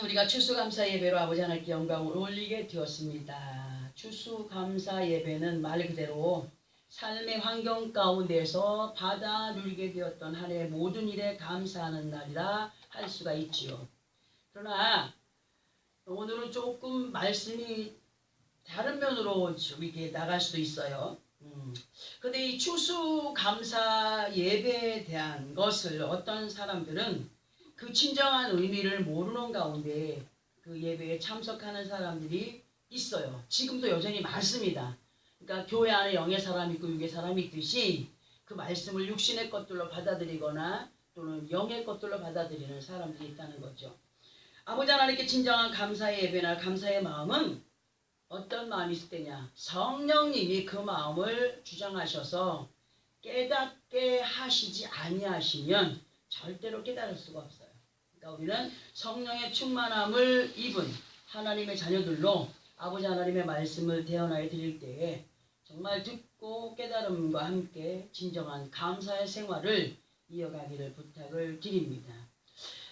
우리가 추수감사 예배로 아버지 하나님께 영광을 올리게 되었습니다. 추수감사 예배는 말 그대로 삶의 환경 가운데서 받아 누리게 되었던 한 해의 모든 일에 감사하는 날이라 할 수가 있지요. 그러나 오늘은 조금 말씀이 다른 면으로 좀 이렇게 나갈 수도 있어요. 근데 이 추수감사 예배에 대한 것을 어떤 사람들은 그 진정한 의미를 모르는 가운데 그 예배에 참석하는 사람들이 있어요. 지금도 여전히 많습니다. 그러니까 교회 안에 영의 사람이 있고 육의 사람이 있듯이 그 말씀을 육신의 것들로 받아들이거나 또는 영의 것들로 받아들이는 사람들이 있다는 거죠. 아버지 하나님께 진정한 감사의 예배나 감사의 마음은 어떤 마음이 있을 때냐? 성령님이 그 마음을 주장하셔서 깨닫게 하시지 아니하시면 절대로 깨달을 수가 없어요. 그러니까 우리는 성령의 충만함을 입은 하나님의 자녀들로 아버지 하나님의 말씀을 대언하여 드릴 때에 정말 듣고 깨달음과 함께 진정한 감사의 생활을 이어가기를 부탁을 드립니다.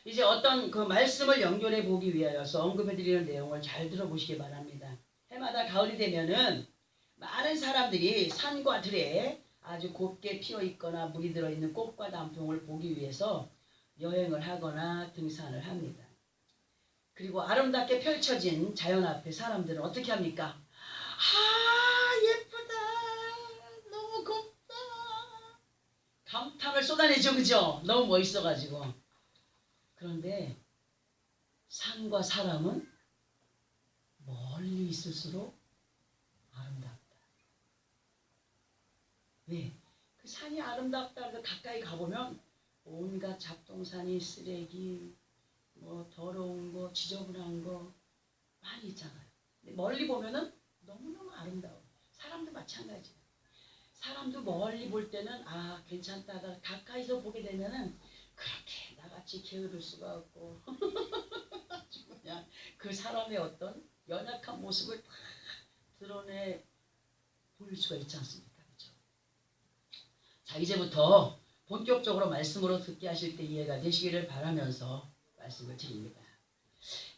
이제 어떤 그 말씀을 연결해 보기 위하여서 언급해 드리는 내용을 잘 들어보시기 바랍니다. 해마다 가을이 되면은 많은 사람들이 산과 들에 아주 곱게 피어 있거나 물이 들어 있는 꽃과 단풍을 보기 위해서 여행을 하거나 등산을 합니다. 그리고 아름답게 펼쳐진 자연 앞에 사람들은 어떻게 합니까? 예쁘다, 너무 곱다, 감탄을 쏟아내죠. 그죠? 너무 멋있어가지고. 그런데 산과 사람은 멀리 있을수록 아름답다. 왜? 그 산이 아름답다. 가까이 가보면 온갖 잡동사니, 쓰레기, 뭐 더러운 거, 지저분한 거 많이 있잖아요. 근데 멀리 보면은 너무너무 아름다워. 사람도 마찬가지예요. 사람도 멀리 볼 때는 괜찮다 하다가 가까이서 보게 되면은 그렇게 나같이 게으를 수가 없고 아주 그냥 그 사람의 어떤 연약한 모습을 다 드러내 보일 수가 있지 않습니까? 그렇죠? 자, 이제부터 본격적으로 말씀으로 듣게 하실 때 이해가 되시기를 바라면서 말씀을 드립니다.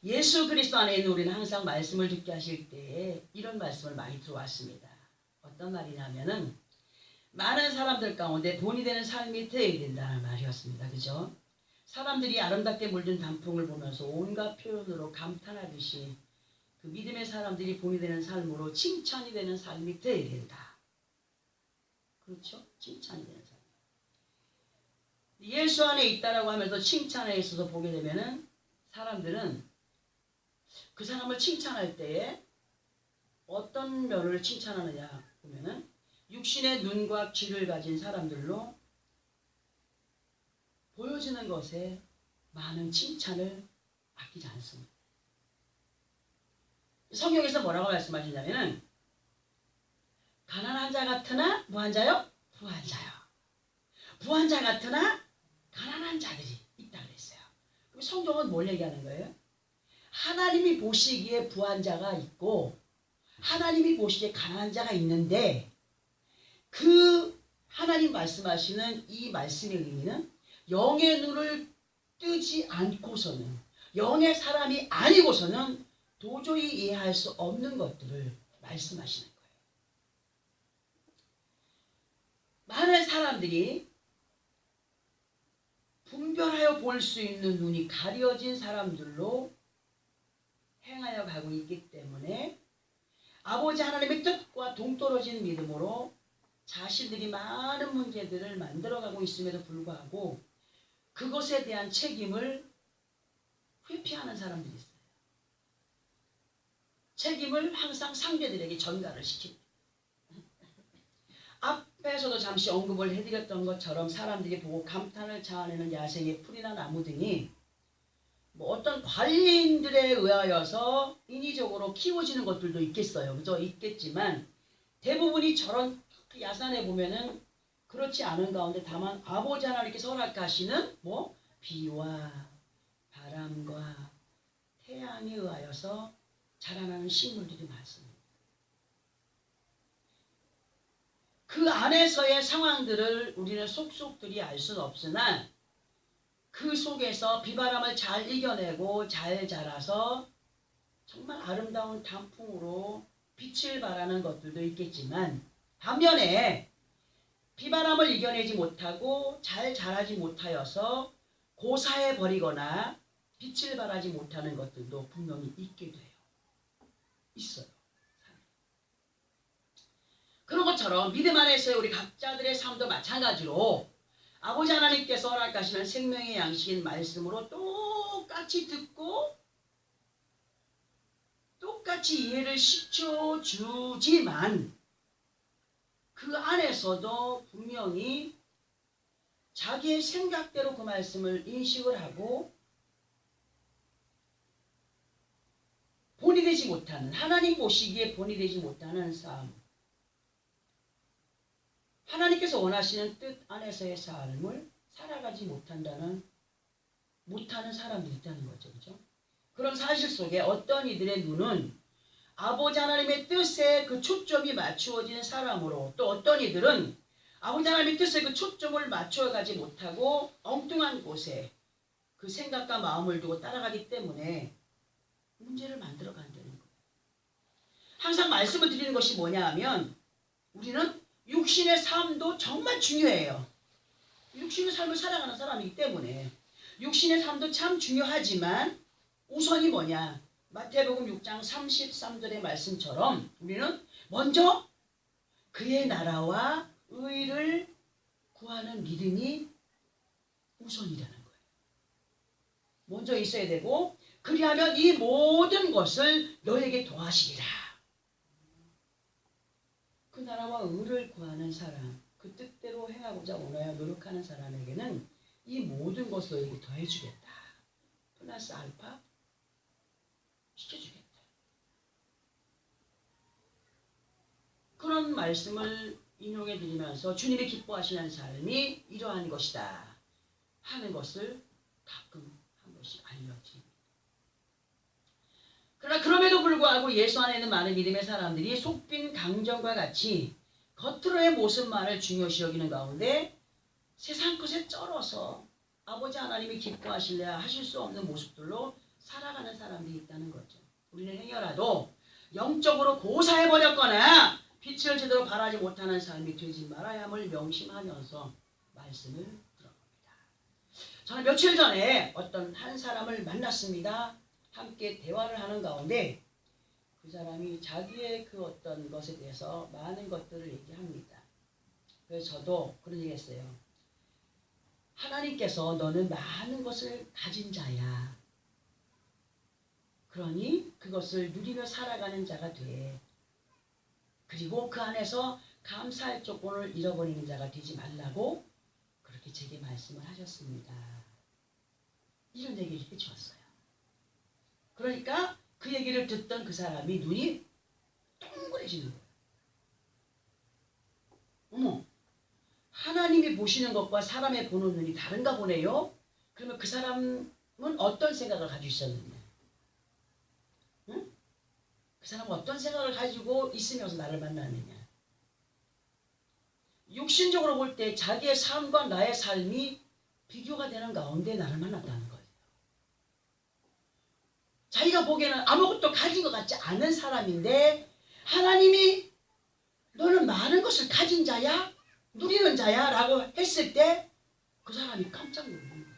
예수 그리스도 안에 있는 우리는 항상 말씀을 듣게 하실 때 이런 말씀을 많이 들어왔습니다. 어떤 말이냐면은 많은 사람들 가운데 본이 되는 삶이 되어야 된다는 말이었습니다. 그죠? 사람들이 아름답게 물든 단풍을 보면서 온갖 표현으로 감탄하듯이 그 믿음의 사람들이 본이 되는 삶으로 칭찬이 되는 삶이 되어야 된다. 그렇죠? 칭찬이 되는 삶. 예수 안에 있다라고 하면서 칭찬에 있어서 보게 되면은 사람들은 그 사람을 칭찬할 때에 어떤 면을 칭찬하느냐 보면은 육신의 눈과 귀를 가진 사람들로 보여지는 것에 많은 칭찬을 아끼지 않습니다. 성경에서 뭐라고 말씀하시냐면은 가난한 자 같으나 무한 자요? 부한 자요. 부한 자 같으나 가난한 자들이 있다 그랬어요. 그럼 성경은 뭘 얘기하는 거예요? 하나님이 보시기에 부한 자가 있고 하나님이 보시기에 가난한 자가 있는데 그 하나님 말씀하시는 이 말씀의 의미는 영의 눈을 뜨지 않고서는 영의 사람이 아니고서는 도저히 이해할 수 없는 것들을 말씀하시는 거예요. 많은 사람들이 분별하여 볼 수 있는 눈이 가려진 사람들로 행하여 가고 있기 때문에 아버지 하나님의 뜻과 동떨어진 믿음으로 자신들이 많은 문제들을 만들어가고 있음에도 불구하고 그것에 대한 책임을 회피하는 사람들이 있어요. 책임을 항상 상대들에게 전가를 시킵니다. 앞에서도 잠시 언급을 해드렸던 것처럼 사람들이 보고 감탄을 자아내는 야생의 풀이나 나무 등이 뭐 어떤 관리인들에 의하여서 인위적으로 키워지는 것들도 있겠어요. 그죠? 있겠지만 대부분이 저런 야산에 보면은 그렇지 않은 가운데 다만 아버지 하나님께서 허락하시는 뭐 비와 바람과 태양에 의하여서 자라나는 식물들이 많습니다. 그 안에서의 상황들을 우리는 속속들이 알 수는 없으나 그 속에서 비바람을 잘 이겨내고 잘 자라서 정말 아름다운 단풍으로 빛을 발하는 것들도 있겠지만, 반면에 비바람을 이겨내지 못하고 잘 자라지 못하여서 고사해 버리거나 빛을 발하지 못하는 것들도 분명히 있게 돼요. 있어요. 그런 것처럼 믿음 안에서의 우리 각자들의 삶도 마찬가지로 아버지 하나님께서 허락하시는 생명의 양식인 말씀으로 똑같이 듣고 똑같이 이해를 시켜주지만 그 안에서도 분명히 자기의 생각대로 그 말씀을 인식을 하고 본이 되지 못하는, 하나님 보시기에 본이 되지 못하는 삶, 하나님께서 원하시는 뜻 안에서의 삶을 살아가지 못하는 사람들이 있다는 거죠. 그죠? 그런 사실 속에 어떤 이들의 눈은 아버지 하나님의 뜻에 그 초점이 맞추어지는 사람으로, 또 어떤 이들은 아버지 하나님의 뜻에 그 초점을 맞춰가지 못하고 엉뚱한 곳에 그 생각과 마음을 두고 따라가기 때문에 문제를 만들어 간다는 거예요. 항상 말씀을 드리는 것이 뭐냐 하면, 우리는 육신의 삶도 정말 중요해요. 육신의 삶을 살아가는 사람이기 때문에 육신의 삶도 참 중요하지만 우선이 뭐냐? 마태복음 6장 33절의 말씀처럼 우리는 먼저 그의 나라와 의를 구하는 믿음이 우선이라는 거예요. 먼저 있어야 되고, 그리하면 이 모든 것을 너에게 더하시리라. 그 나라와 의를 구하는 사람, 그 뜻대로 행하고자 원하여 노력하는 사람에게는 이 모든 것을 너에게 더해주겠다. 플러스 알파 시켜주겠다. 그런 말씀을 인용해 드리면서 주님이 기뻐하시는 삶이 이러한 것이다 하는 것을 가끔 한 번씩 알려드립니다. 그러나 그럼에도 불구하고 예수 안에 있는 많은 믿음의 사람들이 속빈 강정과 같이 겉으로의 모습만을 중요시 여기는 가운데 세상 것에 쩔어서 아버지 하나님이 기뻐하실래야 하실 수 없는 모습들로 살아가는 사람들이 있다는 거죠. 우리는 행여라도 영적으로 고사해버렸거나 빛을 제대로 발하지 못하는 삶이 되지 말아야 함을 명심하면서 말씀을 들어봅니다. 저는 며칠 전에 어떤 한 사람을 만났습니다. 함께 대화를 하는 가운데 그 사람이 자기의 그 어떤 것에 대해서 많은 것들을 얘기합니다. 그래서 저도 그런 얘기 했어요. 하나님께서 너는 많은 것을 가진 자야. 그러니 그것을 누리며 살아가는 자가 돼. 그리고 그 안에서 감사할 조건을 잃어버리는 자가 되지 말라고 그렇게 제게 말씀을 하셨습니다. 이런 얘기를 해주었어요. 그러니까 그 얘기를 듣던 그 사람이 눈이 동그래지는 거예요. 어머, 하나님이 보시는 것과 사람의 보는 눈이 다른가 보네요. 그러면 그 사람은 어떤 생각을 가지고 있었느냐? 응? 그 사람은 어떤 생각을 가지고 있으면서 나를 만나느냐? 육신적으로 볼 때 자기의 삶과 나의 삶이 비교가 되는 가운데 나를 만났다는 거예요. 자기가 보기에는 아무것도 가진 것 같지 않은 사람인데 하나님이 너는 많은 것을 가진 자야? 누리는 자야? 라고 했을 때 그 사람이 깜짝 놀라는 거예요.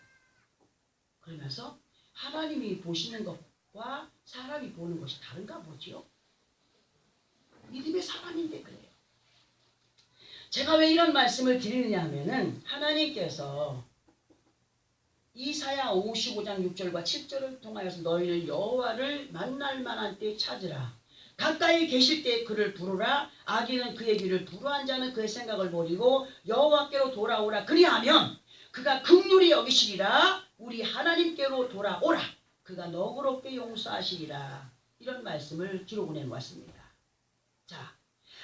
그러면서 하나님이 보시는 것과 사람이 보는 것이 다른가 보죠. 믿음의 사람인데 그래요. 제가 왜 이런 말씀을 드리느냐 하면은 하나님께서 이사야 55장 6절과 7절을 통하여서 너희는 여호와를 만날 만한 때에 찾으라. 가까이 계실 때에 그를 부르라. 악인은 그의 길을 불우한 자는 그의 생각을 버리고 여호와께로 돌아오라. 그리하면 그가 긍휼히 여기시리라. 우리 하나님께로 돌아오라. 그가 너그럽게 용서하시리라. 이런 말씀을 기록을 해놓았습니다. 자,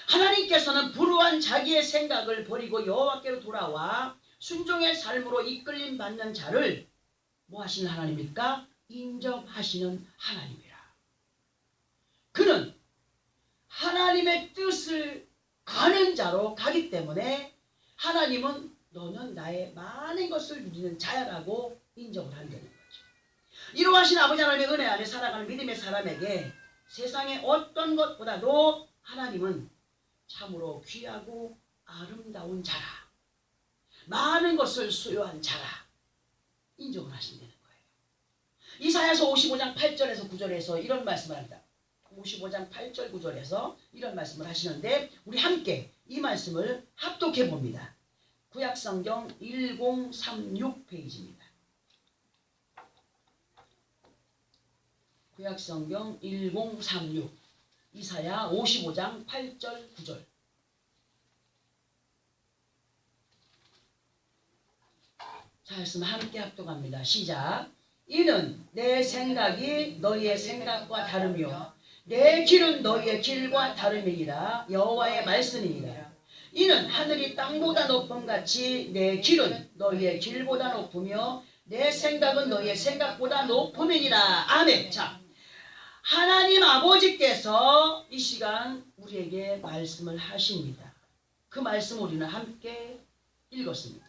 하나님께서는 불우한 자기의 생각을 버리고 여호와께로 돌아와 순종의 삶으로 이끌림 받는 자를 뭐 하시는 하나님입니까? 인정하시는 하나님이라. 그는 하나님의 뜻을 아는 자로 가기 때문에 하나님은 너는 나의 많은 것을 누리는 자야라고 인정을 한다는 거죠. 이러하신 아버지 하나님의 은혜 안에 살아가는 믿음의 사람에게 세상의 어떤 것보다도 하나님은 참으로 귀하고 아름다운 자라, 많은 것을 수요한 자라 인정을 하신다는 거예요. 이사야서 55장 8절에서 9절에서 이런 말씀을 합니다. 55장 8절 9절에서 이런 말씀을 하시는데 우리 함께 이 말씀을 합독해 봅니다. 구약성경 1036 페이지입니다. 구약성경 1036 이사야 55장 8절 9절. 자, 말씀 함께 합독합니다. 시작. 이는 내 생각이 너희의 생각과 다르며 내 길은 너희의 길과 다름이니라. 여호와의 말씀이니라. 이는 하늘이 땅보다 높음같이 내 길은 너희의 길보다 높으며 내 생각은 너희의 생각보다 높음이니라. 아멘. 자, 하나님 아버지께서 이 시간 우리에게 말씀을 하십니다. 그 말씀 우리는 함께 읽었습니다.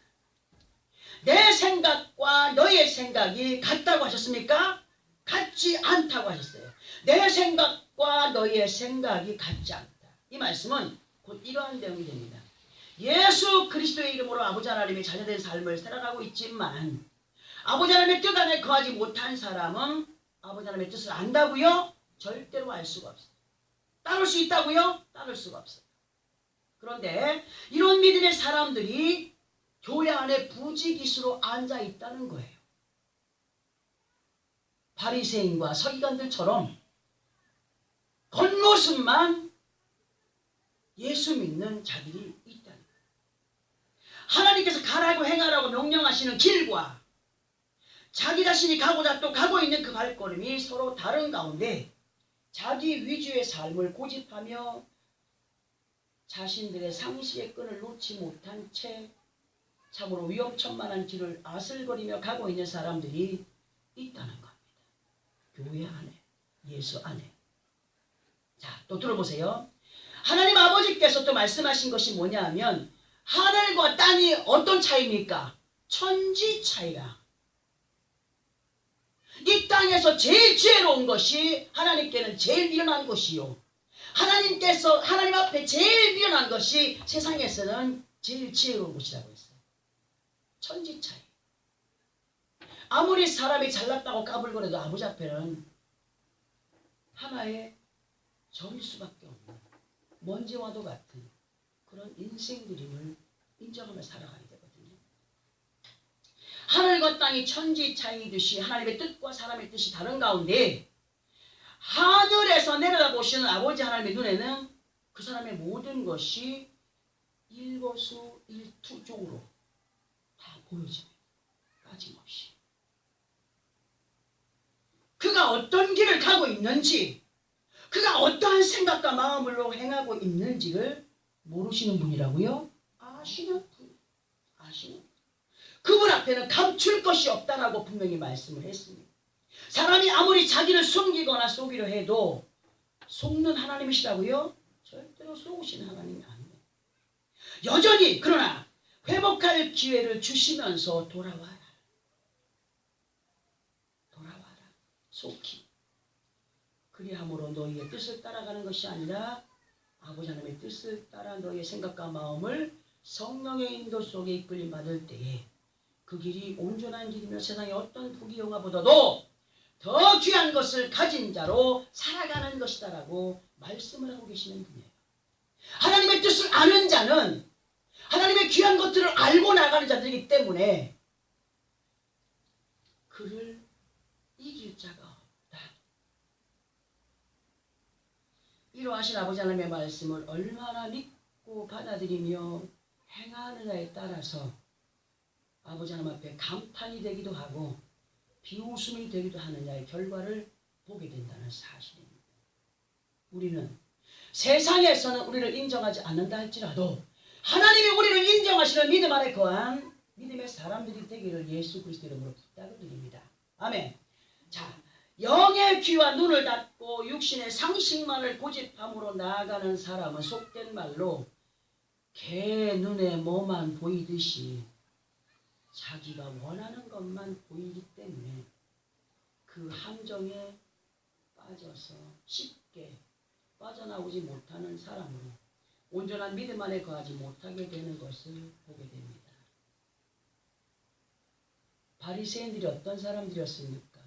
내 생각과 너의 생각이 같다고 하셨습니까? 같지 않다고 하셨어요. 내 생각과 너의 생각이 같지 않다. 이 말씀은 곧 이러한 내용이 됩니다. 예수 그리스도의 이름으로 아버지 하나님의 자녀된 삶을 살아가고 있지만 아버지 하나님의 뜻 안에 거하지 못한 사람은 아버지 하나님의 뜻을 안다고요? 절대로 알 수가 없어요. 따를 수 있다고요? 따를 수가 없어요. 그런데 이런 믿음의 사람들이 교회 안에 부지기수로 앉아 있다는 거예요. 바리새인과 서기관들처럼 겉모습만 예수 믿는 자들이 있다는 거예요. 하나님께서 가라고 행하라고 명령하시는 길과 자기 자신이 가고자 또 가고 있는 그 발걸음이 서로 다른 가운데 자기 위주의 삶을 고집하며 자신들의 상식의 끈을 놓지 못한 채 참으로 위험천만한 길을 아슬거리며 가고 있는 사람들이 있다는 겁니다. 교회 안에, 예수 안에. 자, 또 들어보세요. 하나님 아버지께서 또 말씀하신 것이 뭐냐 하면 하늘과 땅이 어떤 차이입니까? 천지 차이라. 이 땅에서 제일 지혜로운 것이 하나님께는 제일 미련한 것이요. 하나님 앞에 제일 미련한 것이 세상에서는 제일 지혜로운 것이라고 했어요. 천지 차이. 아무리 사람이 잘났다고 까불거려도 아버지 앞에는 하나의 점일 수밖에 없는 먼지와도 같은 그런 인생 그림을 인정하며 살아가야 되거든요. 하늘과 땅이 천지 차이듯이 하나님의 뜻과 사람의 뜻이 다른 가운데 하늘에서 내려다보시는 아버지 하나님의 눈에는 그 사람의 모든 것이 일거수일투족으로 다 보여집니다. 빠짐없이. 그가 어떤 길을 가고 있는지, 그가 어떠한 생각과 마음으로 행하고 있는지를 모르시는 분이라고요? 아시는 분. 아시는 분. 그분 앞에는 감출 것이 없다라고 분명히 말씀을 했습니다. 사람이 아무리 자기를 숨기거나 속이려 해도 속는 하나님이시라고요? 절대로 속으시는 하나님이 아니에요. 여전히 그러나 회복할 기회를 주시면서 돌아와라. 돌아와라. 속히. 그리함으로 너희의 뜻을 따라가는 것이 아니라 아버지 하나님의 뜻을 따라 너희의 생각과 마음을 성령의 인도 속에 이끌림 받을 때에 그 길이 온전한 길이며 세상의 어떤 부귀영화보다도 더 귀한 것을 가진 자로 살아가는 것이다라고 말씀을 하고 계시는 분이에요. 하나님의 뜻을 아는 자는 하나님의 귀한 것들을 알고 나가는 자들이기 때문에 그를 이길 자가 없다. 이러하신 아버지 하나님의 말씀을 얼마나 믿고 받아들이며 행하느냐에 따라서 아버지 하나님 앞에 감탄이 되기도 하고 비웃음이 되기도 하느냐의 결과를 보게 된다는 사실입니다. 우리는 세상에서는 우리를 인정하지 않는다 할지라도 하나님이 우리를 인정하시는 믿음 안에 거한 믿음의 사람들이 되기를 예수 그리스도 이름으로 부탁을 드립니다. 아멘. 자, 영의 귀와 눈을 닫고 육신의 상식만을 고집함으로 나아가는 사람은 속된 말로 개 눈에 뭐만 보이듯이 자기가 원하는 것만 보이기 때문에 그 함정에 빠져서 쉽게 빠져나오지 못하는 사람으로 온전한 믿음 안에 거하지 못하게 되는 것을 보게 됩니다. 바리새인들이 어떤 사람들이었습니까?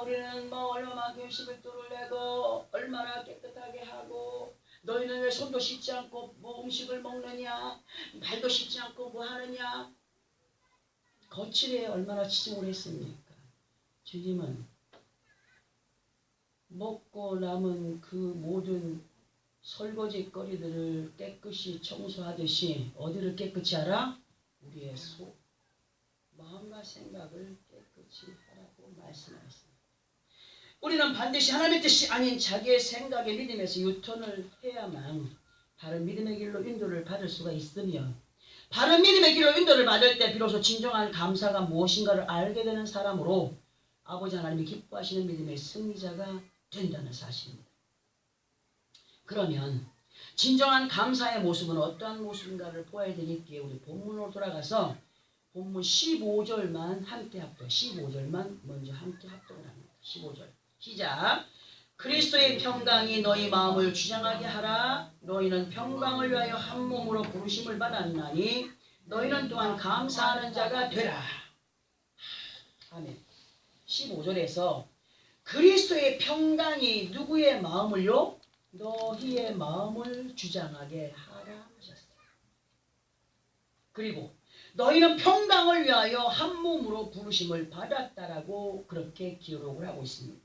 우리는 뭐 얼마나 11도를 내고 얼마나 깨끗하게 하고 너희는 왜 손도 씻지 않고 뭐 음식을 먹느냐, 발도 씻지 않고 뭐 하느냐. 거칠에 얼마나 치중을 했습니까? 주님은 먹고 남은 그 모든 설거지 거리들을 깨끗이 청소하듯이 어디를 깨끗이 하라? 우리의 속, 마음과 생각을 깨끗이 하라고 말씀하셨습니다. 우리는 반드시 하나님의 뜻이 아닌 자기의 생각의 믿음에서 유턴을 해야만 바른 믿음의 길로 인도를 받을 수가 있으며, 바른 믿음의 길로 인도를 받을 때 비로소 진정한 감사가 무엇인가를 알게 되는 사람으로 아버지 하나님이 기뻐하시는 믿음의 승리자가 된다는 사실입니다. 그러면 진정한 감사의 모습은 어떠한 모습인가를 보아야 되니까 우리 본문으로 돌아가서 본문 15절만 함께 합독, 15절만 먼저 함께 합독을 합니다. 15절 시작. 그리스도의 평강이 너희 마음을 주장하게 하라. 너희는 평강을 위하여 한 몸으로 부르심을 받았나니 너희는 또한 감사하는 자가 되라. 아멘. 15절에서 그리스도의 평강이 누구의 마음을요? 너희의 마음을 주장하게 하라 하셨어요. 그리고 너희는 평강을 위하여 한 몸으로 부르심을 받았다라고 그렇게 기록을 하고 있습니다.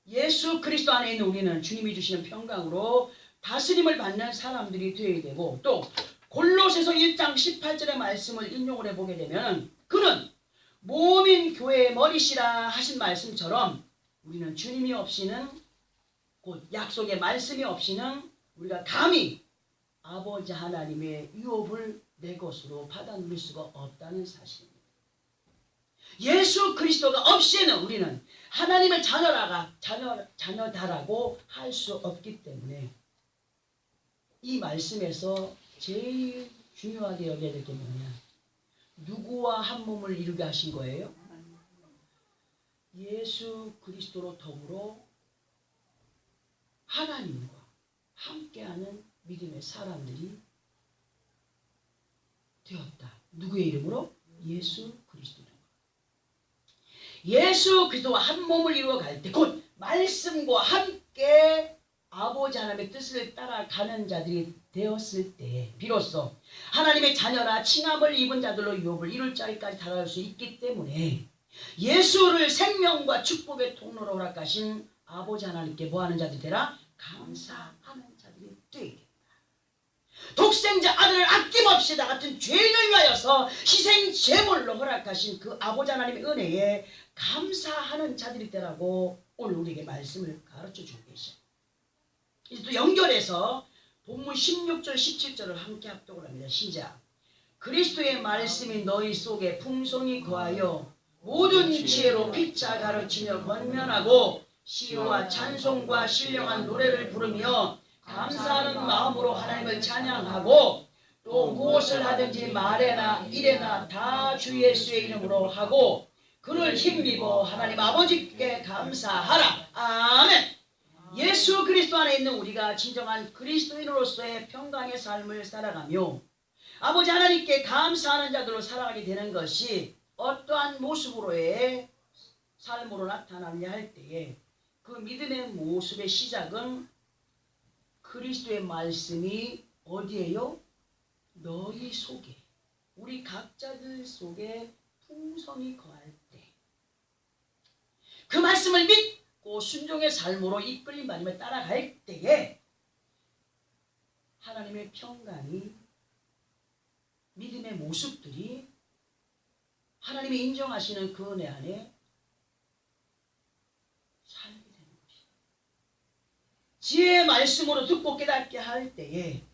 예수 그리스도 안에 있는 우리는 주님이 주시는 평강으로 다스림을 받는 사람들이 되어야 되고, 또 골로새서 1장 18절의 말씀을 인용을 해보게 되면 그는 몸인 교회의 머리시라 하신 말씀처럼 우리는 주님이 없이는, 곧 약속의 말씀이 없이는 우리가 감히 아버지 하나님의 유업을 내 것으로 받아 누릴 수가 없다는 사실입니다. 예수 그리스도가 없이는 우리는 하나님의 자녀다라고 할 수 없기 때문에 이 말씀에서 제일 중요하게 여겨야 될 게 뭐냐? 누구와 한 몸을 이루게 하신 거예요? 예수 그리스도로 더불어 하나님과 함께하는 믿음의 사람들이 되었다. 누구의 이름으로? 예수 그리스도. 예수 그리스도와 한 몸을 이루어 갈 때, 곧 말씀과 함께 아버지 하나님의 뜻을 따라가는 자들이 되었을 때 비로소 하나님의 자녀라 칭함을 입은 자들로 유업을 이룰 자리까지 다가갈 수 있기 때문에 예수를 생명과 축복의 통로로 허락하신 아버지 하나님께 뭐하는 자들이 되라? 감사하는 자들이 되게 된다. 독생자 아들을 아낌없이 나 같은 죄인을 위하여서 희생 제물로 허락하신 그 아버지 하나님의 은혜에 감사하는 자들이 되라고 오늘 우리에게 말씀을 가르쳐주고 계셔. 이제 또 연결해서 본문 16절 17절을 함께 합독을 합니다. 시작. 그리스도의 말씀이 너희 속에 풍성히 거하여 모든 지혜로 피차 가르치며 권면하고 시와 찬송과 신령한 노래를 부르며 감사하는 마음으로 하나님을 찬양하고 또 무엇을 하든지 말에나 일에나 다 주 예수의 이름으로 하고 그를 힘입어 하나님 아버지께 감사하라. 아멘. 예수 그리스도 안에 있는 우리가 진정한 그리스도인으로서의 평강의 삶을 살아가며 아버지 하나님께 감사하는 자들로 살아가게 되는 것이 어떠한 모습으로의 삶으로 나타나느냐 할 때에 그 믿음의 모습의 시작은 그리스도의 말씀이 어디에요? 너희 속에, 우리 각자들 속에 풍성히 거할 때, 그 말씀을 믿고 순종의 삶으로 이끌림 받으며 따라갈 때에 하나님의 평강이, 믿음의 모습들이 하나님이 인정하시는 그 은혜 안에 살게 되는 것이다. 지혜의 말씀으로 듣고 깨닫게 할 때에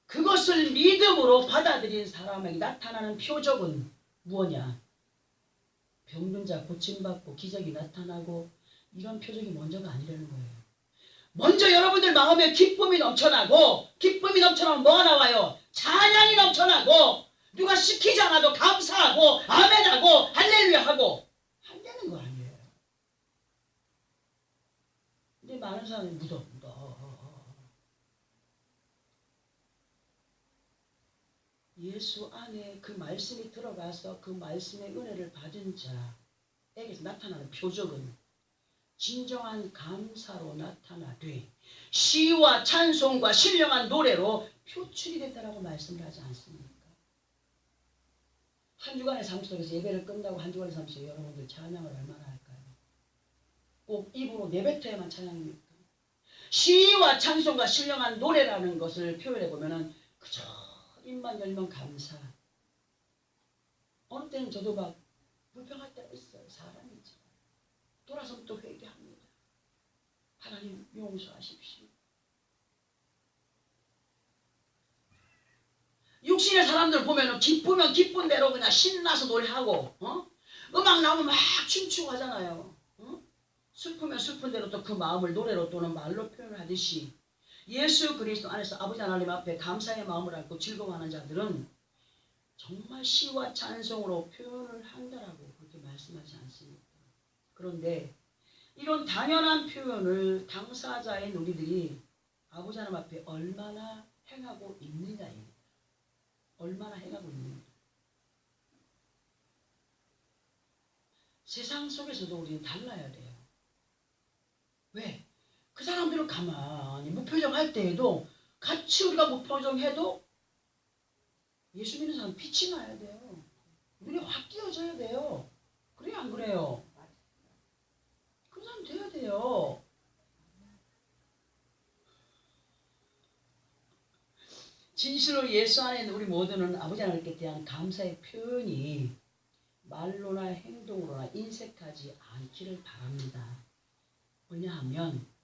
그것을 믿음으로 받아들인 사람에게 나타나는 표적은 무엇이냐? 병든 자 고침받고 기적이 나타나고 이런 표적이 먼저가 아니라는 거예요. 먼저 여러분들 마음에 기쁨이 넘쳐나고, 기쁨이 넘쳐나면 뭐가 나와요? 찬양이 넘쳐나고, 누가 시키지 않아도 감사하고 아멘하고 할렐루야 하고 한다는 거 아니에요. 근데 많은 사람이 묻어. 예수 안에 그 말씀이 들어가서 그 말씀의 은혜를 받은 자에게서 나타나는 표적은 진정한 감사로 나타나되 시와 찬송과 신령한 노래로 표출이 된다라고 말씀을 하지 않습니까? 한 주간의 삶 속에서 예배를 끝나고 한 주간의 삶 속에 여러분들 찬양을 얼마나 할까요? 꼭 입으로 내뱉어야만 찬양입니까? 시와 찬송과 신령한 노래라는 것을 표현해 보면은 그저 입만 열면 감사. 어느 때는 저도 막 불평할 때가 있어요. 사람이죠. 돌아서면 또 회개합니다. 하나님 용서하십시오. 육신의 사람들 보면은 기쁘면 기쁜 대로 그냥 신나서 노래하고, 음악 나오면 막 춤추고 하잖아요. 슬프면 슬픈 대로 또 그 마음을 노래로 또는 말로 표현하듯이 예수 그리스도 안에서 아버지 하나님 앞에 감사의 마음을 안고 즐거워하는 자들은 정말 시와 찬송으로 표현을 한다라고 그렇게 말씀하지 않습니까? 그런데 이런 당연한 표현을 당사자인 우리들이 아버지 하나님 앞에 얼마나 행하고 있느냐입니다. 얼마나 행하고 있는가. 세상 속에서도 우리는 달라야 돼요. 왜? 그 사람들은 가만히 무표정할 때에도 같이 우리가 무표정해도 예수 믿는 사람 빛이 나야 돼요. 눈이 확 띄어져야 돼요. 그래요, 안 그래요? 그런 사람 돼야 돼요. 진실로 예수 안에 있는 우리 모두는 아버지 하나님께 대한 감사의 표현이 말로나 행동으로나 인색하지 않기를 바랍니다. 왜냐하면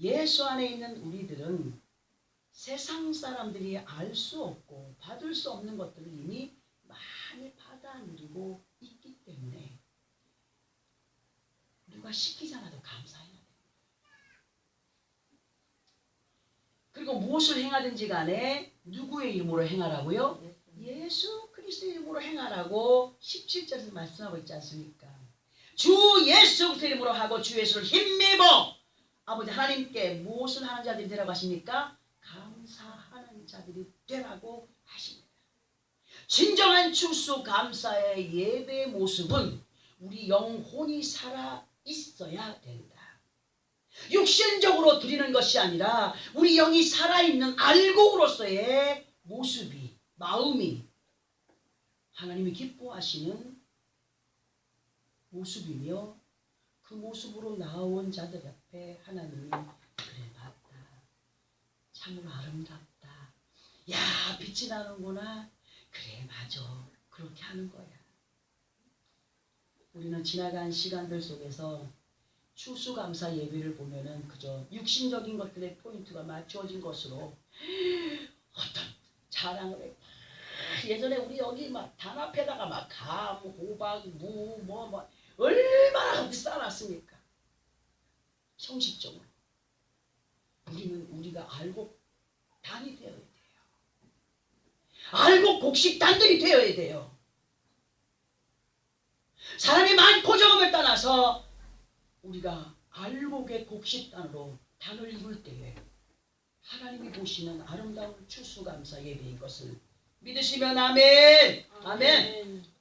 예수 안에 있는 우리들은 세상 사람들이 알 수 없고 받을 수 없는 것들을 이미 많이 받아 누리고 있기 때문에 누가 시키지 않아도 감사해야 됩니다. 그리고 무엇을 행하든지 간에 누구의 이름으로 행하라고요? 예수 그리스도의 이름으로 행하라고 17절에서 말씀하고 있지 않습니까? 주 예수 그리스도의 이름으로 하고 주 예수를 힘입어 아버지 하나님께 무엇을 하는 자들이 되라고 하십니까? 감사하는 자들이 되라고 하십니다. 진정한 추수 감사의 예배의 모습은 우리 영혼이 살아 있어야 된다. 육신적으로 드리는 것이 아니라 우리 영이 살아있는 알곡으로서의 모습이, 마음이 하나님이 기뻐하시는 모습이며 그 모습으로 나온 자들 옆에 하나님이 그래 맞다. 참으로 아름답다. 야 빛이 나는구나. 그래 맞아. 그렇게 하는 거야. 우리는 지나간 시간들 속에서 추수감사 예배를 보면은 그저 육신적인 것들의 포인트가 맞춰진 것으로 어떤 자랑을 해. 예전에 우리 여기 막 단합에다가 막 감, 호박, 무, 뭐 얼마나 쌓아놨습니까? 형식적으로. 우리는 우리가 알곡단이 되어야 돼요. 알곡곡식단들이 되어야 돼요. 사람이 많고 적음을 떠나서 우리가 알곡의 곡식단으로 단을 이룰 때에 하나님이 보시는 아름다운 추수감사 예배인 것을 믿으시면 아멘. 아멘.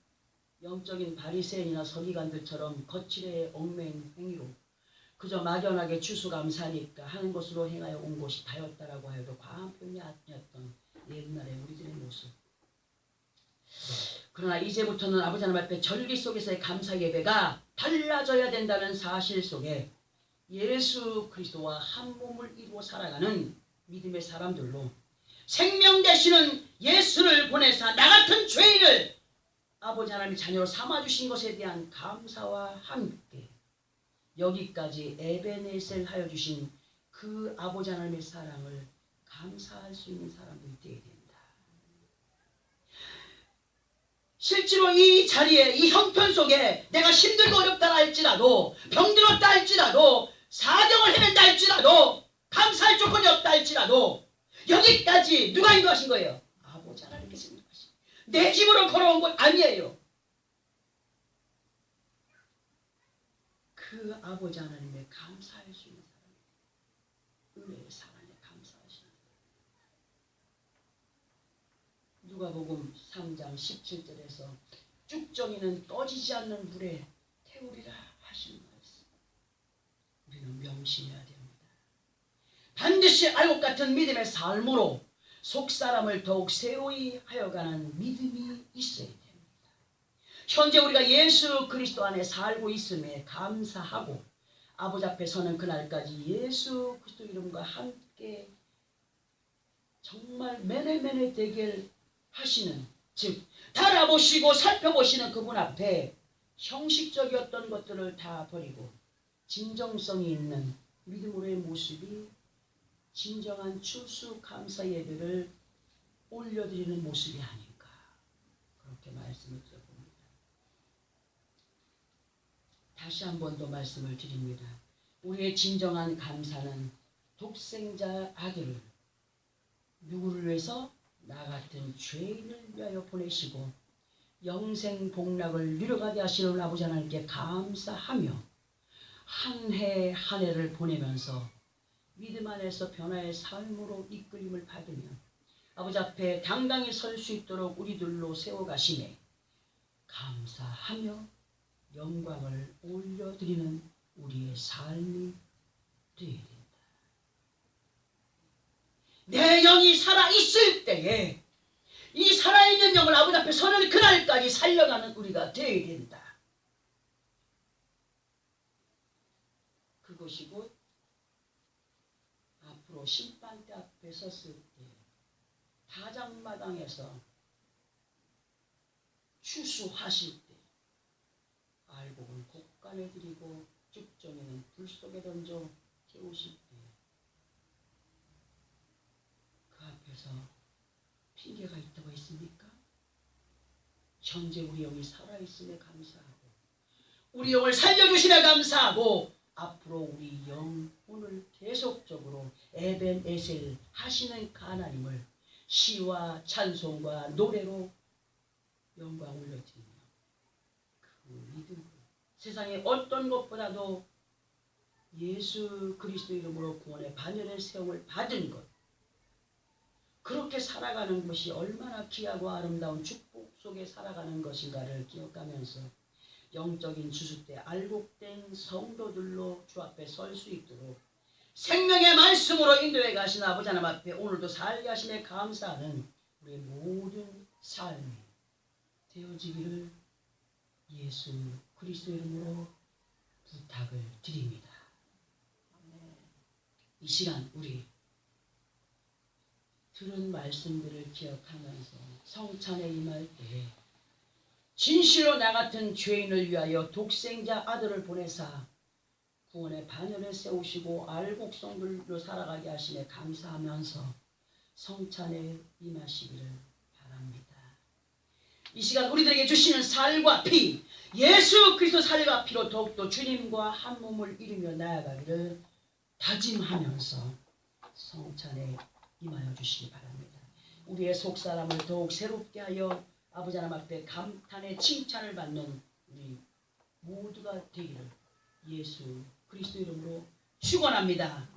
영적인 바리새인이나 서기관들처럼 거칠의 얽매인 행위로 그저 막연하게 추수감사니까 하는 것으로 행하여 온 것이 다였다라고 하여도 과한 표현이 아니었던 옛날의 우리들의 모습. 그러나 이제부터는 아버지 하나님 앞에 절기 속에서의 감사 예배가 달라져야 된다는 사실 속에 예수 그리스도와 한 몸을 이루어 살아가는 믿음의 사람들로 생명 되시는 예수를 보내사 나 같은 죄인을 아버지 하나님이 자녀로 삼아주신 것에 대한 감사와 함께 여기까지 에베네셀 하여 주신 그 아버지 하나님의 사랑을 감사할 수 있는 사람들이 되어야 됩니다. 실제로 이 자리에 이 형편 속에 내가 힘들고 어렵다 할지라도 병들었다 할지라도 사정을 헤맨다 할지라도 감사할 조건이 없다 할지라도 여기까지 누가 인도하신 거예요? 아버지 하나님께서 인도하신 거예요. 내 집으로 걸어온 건 아니에요. 그 아버지 하나님의 감사할 수 있는 사람이 은혜의 사랑에 감사하시는 거예요. 누가복음 3장 17절에서 쭉정이는 꺼지지 않는 불에 태우리라 하시는 말씀. 우리는 명심해야 됩니다. 반드시 알곡 같은 믿음의 삶으로 속사람을 더욱 새로이 하여가는 믿음이 있어야 됩니다. 현재 우리가 예수 그리스도 안에 살고 있음에 감사하고 아버지 앞에 서는 그날까지 예수 그리스도 이름과 함께 정말 매일매일 대결하시는, 즉 달아보시고 살펴보시는 그분 앞에 형식적이었던 것들을 다 버리고 진정성이 있는 믿음으로의 모습이 진정한 추수감사 예배를 올려드리는 모습이 아닌가, 그렇게 말씀을 드려봅니다. 다시 한 번 더 말씀을 드립니다. 우리의 진정한 감사는 독생자 아들을 누구를 위해서? 나 같은 죄인을 위하여 보내시고 영생 복락을 누려가게 하시는 아버지 하나님께 감사하며 한 해 한 해를 보내면서 믿음 안에서 변화의 삶으로 이끌림을 받으며 아버지 앞에 당당히 설 수 있도록 우리들로 세워가시네 감사하며 영광을 올려드리는 우리의 삶이 되어야 된다. 내 영이 살아있을 때에 이 살아있는 영을 아버지 앞에 서는 그날까지 살려가는 우리가 되어야 된다. 그것이 곧 앞으로 심판대 앞에 섰을 때 다장마당에서 추수하실 때 알곡을 곡간에 드리고 쭉정이는 불 속에 던져 태우실 때 그 앞에서 핑계가 있다고 했습니까? 현재 우리 영이 살아있음에 감사하고 우리 영을 살려주심에 감사하고 앞으로 우리 영혼을 계속적으로 에벤에셀 하시는 하나님을 시와 찬송과 노래로 영광 올려드리며 그 믿음으로 세상의 어떤 것보다도 예수 그리스도 이름으로 구원의 반열의 세움을 받은 것, 그렇게 살아가는 것이 얼마나 귀하고 아름다운 축복 속에 살아가는 것인가를 기억하면서 영적인 주수 때 알곡된 성도들로 주 앞에 설 수 있도록 생명의 말씀으로 인도해 가신 아버지 하나님 앞에 오늘도 살게 하심에 감사하는 우리의 모든 삶이 되어지기를 예수 그리스도 이름으로 부탁을 드립니다. 이 시간 우리 들은 말씀들을 기억하면서 성찬에 임할 때에 진실로 나 같은 죄인을 위하여 독생자 아들을 보내사 구원의 반열에 세우시고 알곡성들로 살아가게 하시네 감사하면서 성찬에 임하시기를 바랍니다. 이 시간 우리들에게 주시는 살과 피, 예수 그리스도 살과 피로 더욱더 주님과 한 몸을 이루며 나아가기를 다짐하면서 성찬에 임하여 주시기 바랍니다. 우리의 속사람을 더욱 새롭게 하여 아버지 하나님 앞에 감탄의 칭찬을 받는 우리 모두가 되기를 예수 그리스도 이름으로 축원합니다.